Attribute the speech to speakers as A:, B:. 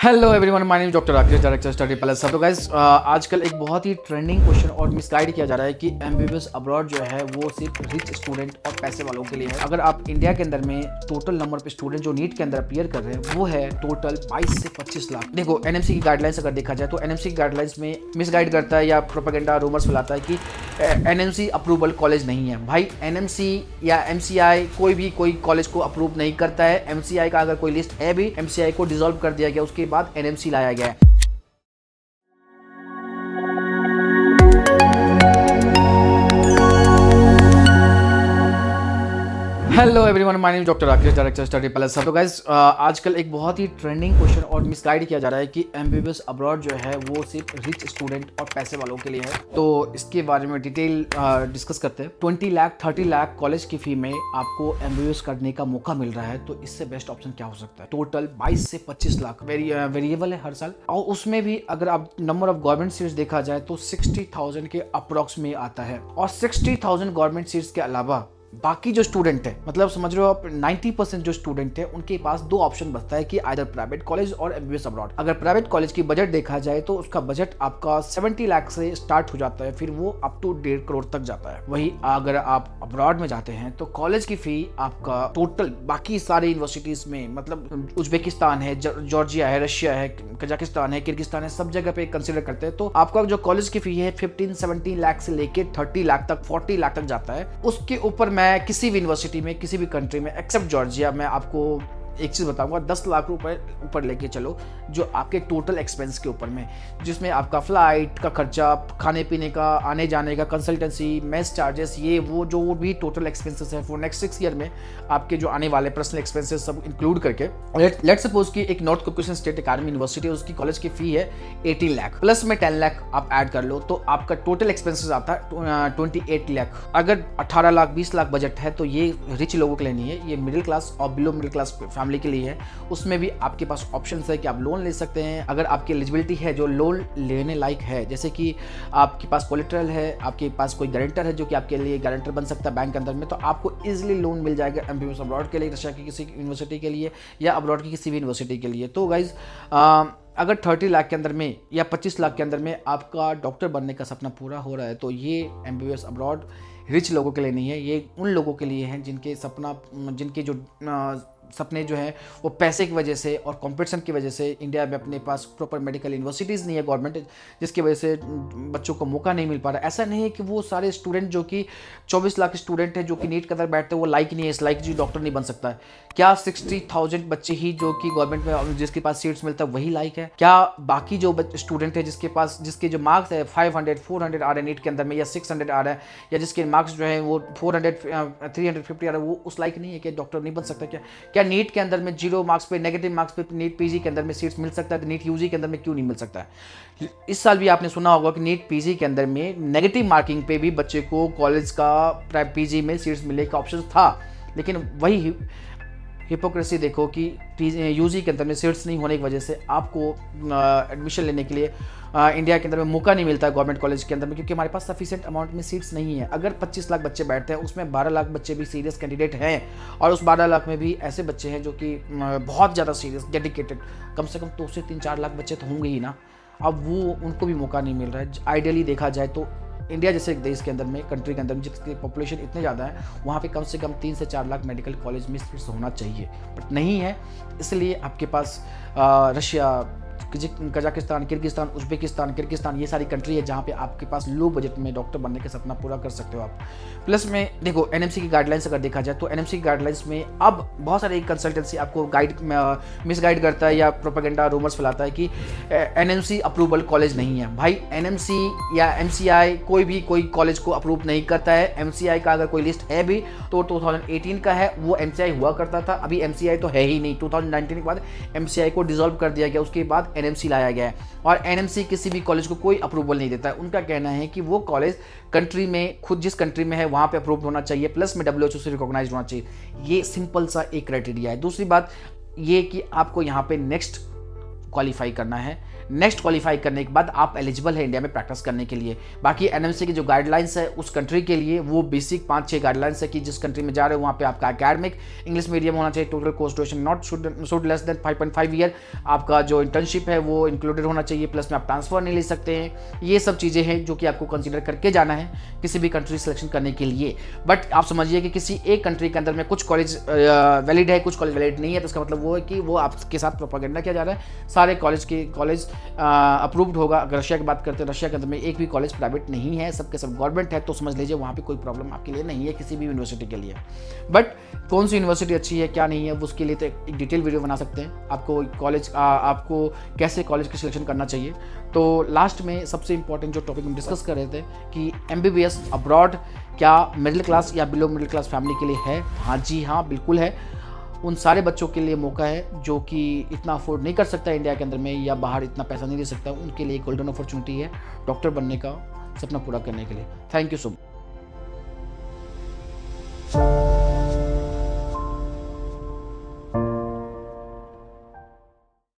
A: Hello everyone, my name is doctor Rakesh, director study palace. तो guys, आजकल एक बहुत ही ट्रेंडिंग क्वेश्चन और मिसगाइड किया जा रहा है कि एमबीबीएस अब्रॉड जो है वो सिर्फ रिच स्टूडेंट और पैसे वालों के लिए है। अगर आप इंडिया के अंदर में टोटल नंबर पे स्टूडेंट जो नीट के अंदर अपीयर कर रहे हैं वो है टोटल 22 से 25 लाख। देखो, एनएमसी की गाइडलाइंस अगर देखा जाए तो एनएमसी की गाइडलाइंस में मिसगाइड करता है या प्रोपेगेंडा रूमर्स फैलाता है कि एनएमसी अप्रूवल कॉलेज नहीं है। भाई, एनएमसी या एमसीआई कोई कॉलेज को अप्रूव नहीं करता है। एमसीआई का अगर कोई लिस्ट है भी, एमसीआई को डिसॉल्व कर दिया गया, उसके बाद एनएमसी लाया गया है। Hello everyone, my name is doctor Rakesh, director study palace. तो गाइस, आजकल एक बहुत ही ट्रेंडिंग क्वेश्चन और मिसगाइड किया जा रहा है कि एमबीबीएस अब्रॉड जो है वो सिर्फ रिच स्टूडेंट और पैसे वालों के लिए है। तो इसके बारे में डिटेल डिस्कस करते हैं। 20 लाख 30 लाख कॉलेज की फी में आपको एमबीबीएस करने का मौका मिल रहा है, तो इससे बेस्ट ऑप्शन क्या हो सकता है। टोटल 22 से 25 लाख वेरिएबल है हर साल, और उसमें भी अगर आप नंबर ऑफ गवर्नमेंट सीट्स देखा जाए तो 60,000 के अप्रॉक्स में आता है। और 60,000 गवर्नमेंट सीट्स के अलावा बाकी जो स्टूडेंट है, मतलब समझ रहे हो आप, 90% जो स्टूडेंट है उनके पास दो ऑप्शन बचता है कि आइदर प्राइवेट कॉलेज और एमबीबीएस अब्रॉड। अगर प्राइवेट कॉलेज की बजट देखा जाए तो उसका बजट आपका 70 लाख से स्टार्ट हो जाता है, फिर वो अप टू 1.5 करोड़ तक जाता है। वही अगर आप अब्रॉड में जाते हैं तो कॉलेज की फी आपका टोटल बाकी सारे यूनिवर्सिटीज में, मतलब उज्बेकिस्तान है, जॉर्जिया है, रशिया है, कजाकिस्तान है, किर्गिस्तान है, सब जगह पे कंसिडर करते हैं तो आपका जो कॉलेज की फी है 15-17 लाख से लेके 30 लाख तक, 40 लाख तक जाता है। उसके ऊपर मैं किसी भी यूनिवर्सिटी में, किसी भी कंट्री में एक्सेप्ट जॉर्जिया, मैं आपको एक चीज़ बताऊंगा, 10 लाख रुपए ऊपर लेके चलो जो आपके टोटल एक्सपेंस के ऊपर में, जिसमें आपका फ्लाइट का खर्चा, खाने पीने का, आने जाने का, कंसल्टेंसी, मेस चार्जेस, ये वो जो भी टोटल एक्सपेंसेस है फॉर नेक्स्ट 6 ईयर में आपके जो आने वाले पर्सनल एक्सपेंसेस सब इंक्लूड करके, लेट्स सपोज कि एक नॉर्थ कॉकेशियन स्टेट अकादमी यूनिवर्सिटी है, उसकी कॉलेज की फी है 18 लाख, प्लस में 10 लाख आप ऐड कर लो तो आपका टोटल एक्सपेंसेस आता है 28 लाख। अगर 18 लाख 20 लाख बजट है तो ये रिच लोगों के लिए नहीं है, ये मिडिल क्लास और बिलो मिडिल क्लास फैमिली के लिए है। उसमें भी आपके पास ऑप्शन है कि आप लोन ले सकते हैं अगर आपकी एलिजिबिलिटी है, जो लोन लेने लायक है, जैसे कि आपके पास कोलेटरल है, आपके पास कोई गारंटर है जो कि आपके लिए गारंटर बन सकता है बैंक के अंदर में, तो आपको इजीली लोन मिल जाएगा एमबीबीएस अब्रॉड के लिए, रशिया की किसी यूनिवर्सिटी के लिए या अब्रॉड की किसी भी यूनिवर्सिटी के लिए। तो गाइज, अगर 30 लाख के अंदर में या 25 लाख के अंदर में आपका डॉक्टर बनने का सपना पूरा हो रहा है तो ये एमबीबीएस अब्रॉड रिच लोगों के लिए नहीं है, ये उन लोगों के लिए है जिनके जो सपने जो हैं वो पैसे की वजह से और कंपटीशन की वजह से, इंडिया में अपने पास प्रॉपर मेडिकल यूनिवर्सिटीज़ नहीं है गवर्नमेंट, जिसकी वजह से बच्चों को मौका नहीं मिल पा रहा। ऐसा नहीं है कि वो सारे स्टूडेंट जो कि 24 लाख स्टूडेंट है जो कि नीट के अंदर बैठते हैं वो लाइक नहीं है, इस लाइक जी डॉक्टर नहीं बन सकता है। क्या 60,000 बच्चे ही जो कि गवर्नमेंट में जिसके पास सीट्स मिलता है वही लाइक है? क्या बाकी जो स्टूडेंट है जिसके जो मार्क्स है 500 400 आ रहे हैं नीट के अंदर में, या 600 आ रहा है, या जिसके मार्क्स जो है वो 400 350 आ रहा है, वो उस लाइक नहीं है कि डॉक्टर नहीं बन सकता? क्या नीट के अंदर में 0 मार्क्स पे, नेगेटिव मार्क्स पे नीट पीजी के अंदर में सीट्स मिल सकता है, तो नीट यूजी के अंदर में क्यों नहीं मिल सकता है? इस साल भी आपने सुना होगा कि नीट पीजी के अंदर में नेगेटिव मार्किंग पे भी बच्चे को कॉलेज का पीजी में सीट्स मिलने का ऑप्शन था, लेकिन वही हिपोक्रेसी देखो कि यूजी के अंदर में सीट्स नहीं होने की वजह से आपको एडमिशन लेने के लिए इंडिया के अंदर में मौका नहीं मिलता है गवर्नमेंट कॉलेज के अंदर में, क्योंकि हमारे पास सफिशिएंट अमाउंट में सीट्स नहीं है। अगर 25 लाख बच्चे बैठते हैं उसमें 12 लाख बच्चे भी सीरियस कैंडिडेट हैं, और उस 12 लाख में भी ऐसे बच्चे हैं जो कि बहुत ज़्यादा सीरियस डेडिकेटेड, कम से कम 2 से 3-4 लाख बच्चे तो होंगे ही ना। अब वो उनको भी मौका नहीं मिल रहा है। आइडियली देखा जाए तो इंडिया जैसे एक देश के अंदर में, कंट्री के अंदर में जिसकी पॉपुलेशन इतने ज़्यादा है, वहाँ पे कम से कम 3 से 4 लाख मेडिकल कॉलेज में सीट्स होना चाहिए, बट नहीं है। इसलिए आपके पास रशिया, कजाकिस्तान, किर्गिस्तान ये सारी कंट्री है जहाँ पे आपके पास लो बजट में डॉक्टर बनने का सपना पूरा कर सकते हो आप। प्लस में देखो, एनएमसी की गाइडलाइंस अगर देखा जाए तो एनएमसी की गाइडलाइंस में अब बहुत सारे कंसल्टेंसी आपको मिसगाइड करता है या प्रोपेगेंडा रूमर्स फैलाता है कि एनएमसी अप्रूवल कॉलेज नहीं है। भाई, एनएमसी या एमसीआई कोई कॉलेज को अप्रूव नहीं करता है। एमसीआई का अगर कोई लिस्ट है भी तो 2018 का है, वो एमसीआई हुआ करता था, अभी एमसीआई तो है ही नहीं। 2019 के बाद एमसीआई को डिसॉल्व कर दिया गया, उसके बाद एनएमसी लाया गया है, और एनएमसी किसी भी कॉलेज को कोई अप्रूवल नहीं देता है। उनका कहना है कि वो कॉलेज कंट्री में, खुद जिस कंट्री में है वहाँ पे अप्रूव होना चाहिए, प्लस में WHO से रिकॉग्नाइज्ड होना चाहिए। ये सिंपल सा एक क्राइटेरिया है। दूसरी बात ये कि आपको यहाँ पे नेक्स्ट क्वालिफाई करना है, नेक्स्ट क्वालिफाई करने के बाद आप एलिजिबल है इंडिया में प्रैक्टिस करने के लिए। बाकी एनएमसी की जो गाइडलाइंस है उस कंट्री के लिए वो बेसिक 5-6 गाइडलाइंस है कि जिस कंट्री में जा रहे हो वहाँ पे आपका एकेडमिक इंग्लिश मीडियम होना चाहिए, total course duration not should less than 5.5 year, आपका जो इंटर्नशिप है वो इंक्लूडेड होना चाहिए, प्लस में आप ट्रांसफर नहीं ले सकते हैं। ये सब चीज़ें हैं जो कि आपको कंसिडर करके जाना है किसी भी कंट्री सिलेक्शन करने के लिए। बट आप समझिए कि किसी एक कंट्री के अंदर में कुछ कॉलेज वैलिड है, कुछ कॉलेज वैलिड नहीं है, तो इसका मतलब वो है कि वो आपके साथ प्रोपेगेंडा किया जा रहा है। सारे कॉलेज अप्रूव्ड होगा। अगर रशिया की बात करते हैं, रशिया के अंदर में एक भी कॉलेज प्राइवेट नहीं है, सबके सब गवर्नमेंट है, तो समझ लीजिए वहाँ पे कोई प्रॉब्लम आपके लिए नहीं है किसी भी यूनिवर्सिटी के लिए। बट कौन सी यूनिवर्सिटी अच्छी है क्या नहीं है वो उसके लिए तो एक डिटेल वीडियो बना सकते हैं, आपको कैसे कॉलेज की सिलेक्शन करना चाहिए। तो लास्ट में सबसे इंपॉर्टेंट जो टॉपिक हम डिस्कस कर रहे थे कि MBBS अब्रॉड क्या मिडिल क्लास या बिलो मिडिल क्लास फैमिली के लिए है? हाँ जी हाँ, बिल्कुल है। उन सारे बच्चों के लिए मौका है जो कि इतना अफोर्ड नहीं कर सकता इंडिया के अंदर में या बाहर इतना पैसा नहीं दे सकता, उनके लिए गोल्डन अपॉर्चुनिटी है डॉक्टर बनने का सपना पूरा करने के लिए। Thank you so much.